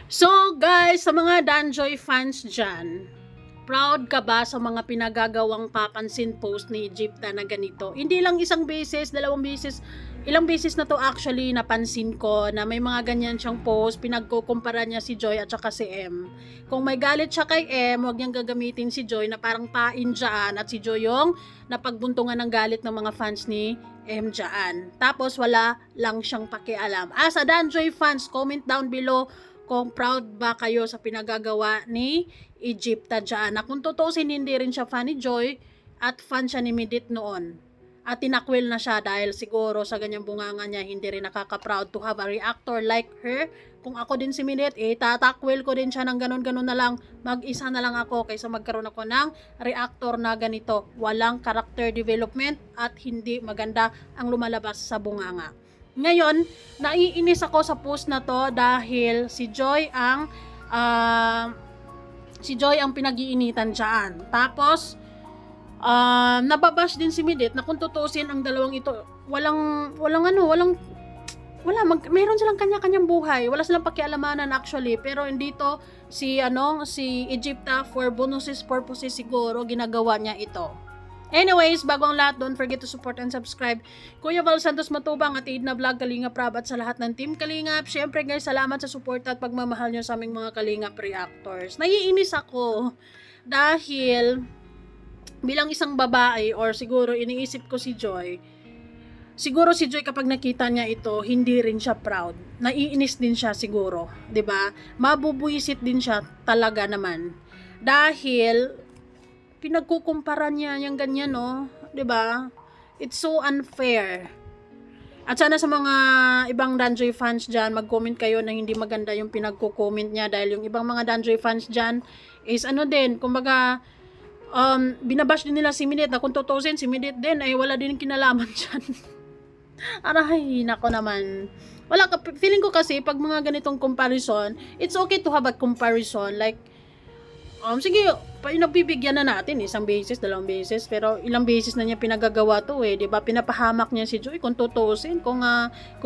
So guys, sa mga Danjoy fans dyan, proud ka ba sa mga pinagagawang papansin post ni Egypta na ganito? Hindi lang isang beses, dalawang beses, ilang beses na to actually napansin ko na may mga ganyan siyang post, pinagkukumpara niya si Joy at saka si M. Kung may galit siya kay M, huwag niyang gagamitin si Joy na parang pain dyan at si Joy yung napagbuntungan ng galit ng mga fans ni M dyan. Tapos wala lang siyang pakialam. Sa Danjoy fans, comment down below kung proud ba kayo sa pinagagawa ni Egypta dyan. Na kung tutusin, hindi rin siya fan ni Joy at fan siya ni Midit noon. At tinakwil na siya dahil siguro sa ganyang bunganga niya, hindi rin nakaka-proud to have a reactor like her. Kung ako din si Midit, tatakwil ko din siya ng ganun-ganun na lang. Mag-isa na lang ako kaysa magkaroon ako ng reactor na ganito. Walang character development at hindi maganda ang lumalabas sa bunganga. Ngayon, naiinis ako sa post na to dahil si Joy ang pinag-iinitan diyan. Tapos nababash din si Midit na kung tutusin ang dalawang ito, meron silang kanya-kanyang buhay. Wala silang pakialamanan actually, pero dito si Egypta for bonuses purposes siguro ginagawa niya ito. Anyways, bago ang lahat, don't forget to support and subscribe. Kuya Val Santos Matubang at Aid na Vlog, Kalingap Rab at sa lahat ng Team Kalingap. Syempre guys, salamat sa support at pagmamahal nyo sa aming mga Kalingap reactors. Naiinis ako dahil bilang isang babae or siguro iniisip ko si Joy, siguro si Joy kapag nakita niya ito, hindi rin siya proud. Naiinis din siya siguro, 'di ba? Mabubuisit din siya talaga naman. Dahil pinagkukumpara niya yung ganyan, no? 'Di ba? It's so unfair. At sana sa mga ibang Danjoy fans dyan, mag-comment kayo na hindi maganda yung pinagko-comment niya dahil yung ibang mga Danjoy fans dyan is kumbaga, binabash din nila si Midit na kung tutusin, si Midit din ay wala din kinalaman dyan. Aray, nako naman. Feeling ko kasi pag mga ganitong comparison, it's okay to have a comparison like sige, nagbibigyan na natin isang beses, dalawang beses, pero ilang beses na niya pinagagawa to 'di ba? Pinapahamak niya si Joy kung tutusin, kung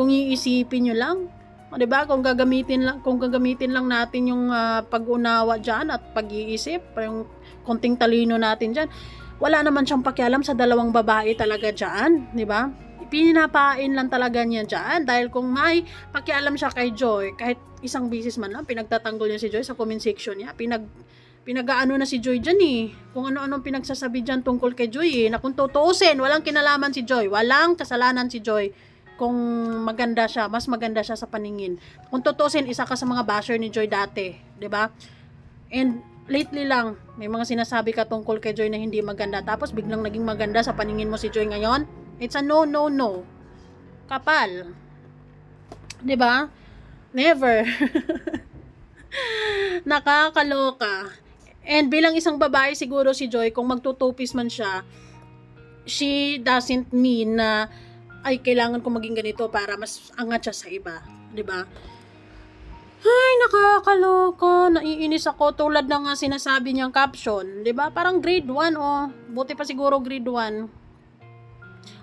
iisipin niyo lang. 'Di ba? Kung gagamitin lang natin yung pag-unawa diyan at pag-iisip, yung konting talino natin diyan. Wala naman siyang pakialam sa dalawang babae talaga diyan, 'di ba? Pinapain lang talaga niya diyan dahil kung may pakialam siya kay Joy, kahit isang beses man lang pinagtatanggol niya si Joy sa comment section niya, pinag-aano na si Joy dyan kung ano-anong pinagsasabi dyan tungkol kay Joy na kung tutuusin, walang kinalaman si Joy, walang kasalanan si Joy kung maganda siya, mas maganda siya sa paningin. Kung tutuusin, isa ka sa mga basher ni Joy dati, 'di ba? And lately lang, may mga sinasabi ka tungkol kay Joy na hindi maganda, tapos biglang naging maganda sa paningin mo si Joy ngayon. It's a no. Kapal. 'Di ba? Never. Nakakaloka. And bilang isang babae siguro si Joy, kung magtutupis man siya, she doesn't mean na ay kailangan ko maging ganito para mas angat siya sa iba, 'di ba? Ay, nakakaloka. Naiinis ako tulad ng sinasabi niyang caption, 'di ba? Parang grade 1 buti pa siguro grade 1.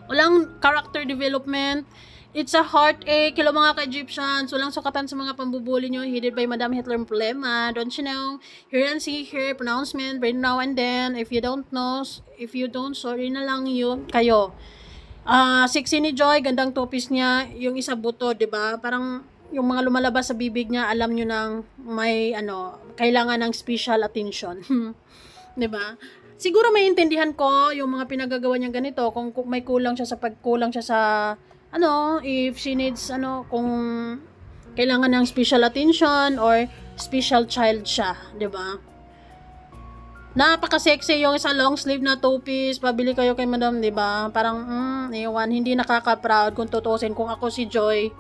Walang character development. It's a heartache. Hello mga ka-Egyptians. Walang sukatan sa mga pambubuli nyo. Headed by Madam Hitler Problema. Don't you know? Hear and see here. Pronouncement. Right now and then. If you don't, sorry na lang kayo. Sexy ni Joy. Gandang topis niya. Yung isa buto, 'di ba? Parang yung mga lumalabas sa bibig niya, alam nyo nang may kailangan ng special attention. 'Di ba? Siguro may intindihan ko yung mga pinagagawa niya ganito kung may kulang siya sa if she needs kung kailangan ng special attention or special child siya, 'di ba? Napaka-sexy yung isa long sleeve na two-piece, pabili kayo kay Madam, 'di ba? Parang hindi nakaka-proud kung tutusin. Kung ako si Joy,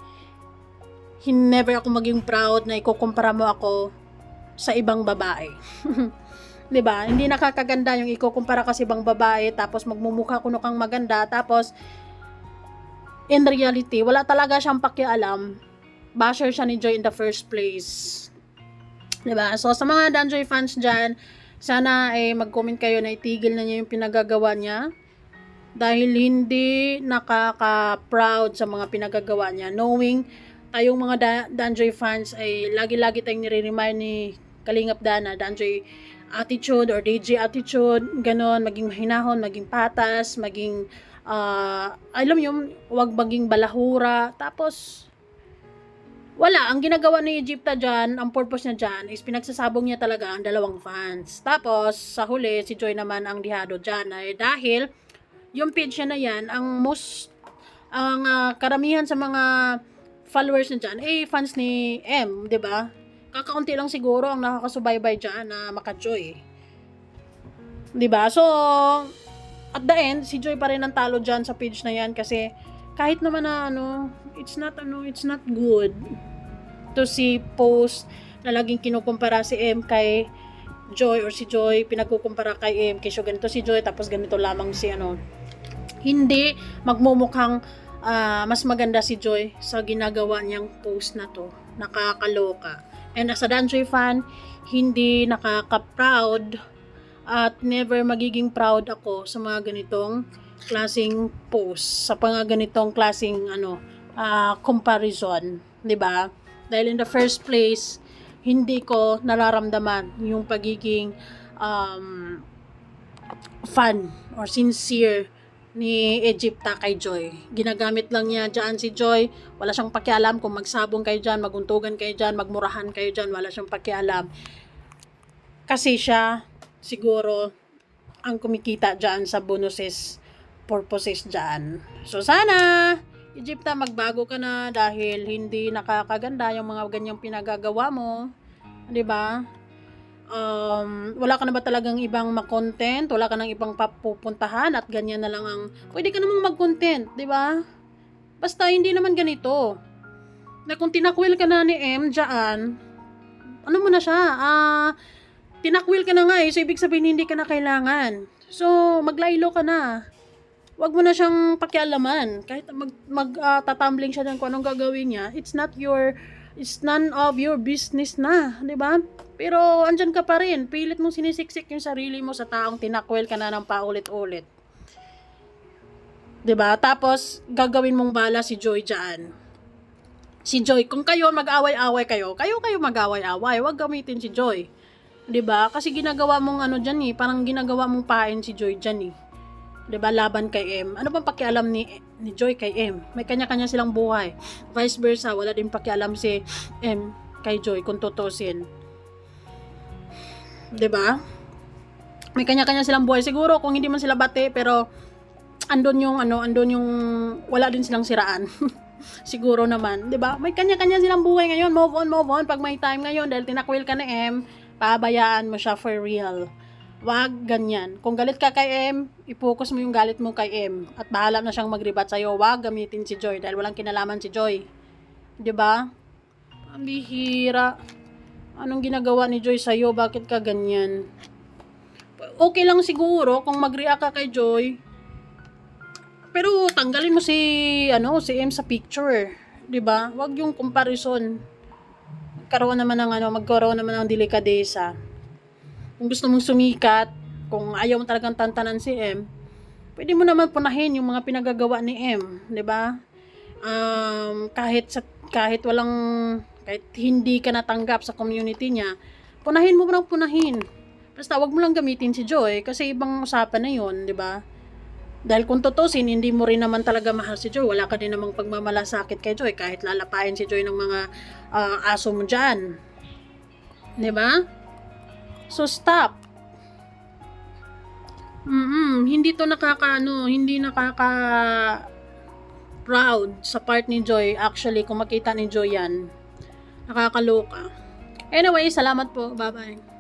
never ako maging proud na ikukumpara mo ako sa ibang babae. 'Di ba? Hindi nakakaganda yung ikukumpara ka sa ibang babae tapos magmumukha kuno kang maganda tapos in reality, wala talaga siyang pakialam. Basher siya ni Joy in the first place. 'Di ba? So, sa mga Danjoy fans dyan, sana mag-comment kayo na itigil na niya yung pinagagawa niya. Dahil hindi nakaka-proud sa mga pinagagawa niya. Knowing tayong mga Danjoy fans ay lagi-lagi tayong nire-remind ni Kalingap Dan na Danjoy attitude or DJ attitude, ganon, maging mahinahon, maging patas, maging alam yung wag maging balahura. Tapos wala, ang ginagawa ni Egypta dyan, ang purpose niya dyan is pinagsasabong niya talaga ang dalawang fans. Tapos sa huli si Joy naman ang dihado dyan ay dahil yung page niya na yan, ang karamihan sa mga followers niya dyan eh fans ni M, 'di ba? Kakaunti lang siguro ang nakakasubaybay dyan na maka-Joy. 'Di ba? So, at the end, si Joy pa rin ang talo dyan sa page na yan kasi kahit naman na it's not good to see post na laging kinukumpara si M kay Joy or si Joy pinagkukumpara kay M kasi ganito si Joy tapos ganito lamang si hindi magmumukhang mas maganda si Joy sa ginagawa niyang post na to. Nakakaloka. And as a Danjoy fan, hindi nakaka-proud at never magiging proud ako sa mga ganitong klaseng post, sa mga ganitong klaseng comparison, 'di ba? Dahil in the first place, hindi ko nararamdaman yung pagiging fan or sincere ni Egypta kay Joy. Ginagamit lang niya dyan si Joy. Wala siyang pakialam kung magsabong kayo dyan, maguntugan kayo dyan, magmurahan kayo dyan. Wala siyang pakialam. Kasi siya, siguro, ang kumikita dyan sa bonuses, purposes dyan. So, sana, Egypta, magbago ka na dahil hindi nakakaganda yung mga ganyang pinagagawa mo. 'Di ba? Wala ka na ba talagang ibang ma-content, wala ka nang ibang papupuntahan at ganyan na lang ang pwede ka namang mag-content, 'di ba? Basta hindi naman ganito. Na kung tinakwil ka na ni M diyan, ano mo na siya? Tinakwil ka na nga so ibig sabihin hindi ka na kailangan. So, maglaylo ka na. Wag mo na siyang pakialaman. Kahit tatumbling siya diyan kung anong gagawin niya, it's none of your business na, 'di ba? Pero andyan ka pa rin, pilit mong sinisiksik yung sarili mo sa taong tinakwel ka na ng paulit-ulit. 'Di ba? Tapos gagawin mong bala si Joy diyan. Si Joy, kung kayo mag-away-away kayo mag-away-away, wag gamitin si Joy. 'Di ba? Kasi ginagawa mong diyan parang ginagawa mong pain si Joy diyan 'Di ba? Laban kay M. Ano bang pakialam ni Joy kay M? May kanya-kanya silang buhay. Vice versa, wala din pakialam si M kay Joy kung tutusin. 'Di ba? May kanya-kanya silang buhay siguro kung hindi man sila bate pero andon yung wala din silang siraan. Siguro naman, 'di ba? May kanya-kanya silang buhay ngayon. Move on pag may time ngayon dahil tinakwil ka na M, pabayaan mo siya for real. Wag ganyan. Kung galit ka kay M, i-focus mo yung galit mo kay M at bahala na siyang mag-rebat sa'yo. Wag gamitin si Joy dahil walang kinalaman si Joy. 'Di ba? Ang bihira. Anong ginagawa ni Joy sa'yo? Bakit ka ganyan? Okay lang siguro kung mag-react ka kay Joy. Pero tanggalin mo si M sa picture, 'di ba? Wag yung comparison. Magkaroon naman ng delikadesa. Kung gusto mong sumikat, kung ayaw mo talagang tantanan si M, pwede mo naman punahin yung mga pinagagawa ni M, 'di ba? Kahit hindi ka natanggap sa community niya, punahin mo lang punahin. Basta wag mo lang gamitin si Joy kasi ibang usapan na 'yon, 'di ba? Dahil kung tutusin, hindi mo rin naman talaga mahal si Joy. Wala ka din namang pagmamalasakit kay Joy kahit lalapain si Joy ng mga aso mo dyan. 'Di ba? So stop. Hindi nakaka proud sa part ni Joy. Actually, kung makita ni Joy yan, nakakaloka. Anyway, salamat po. Bye-bye.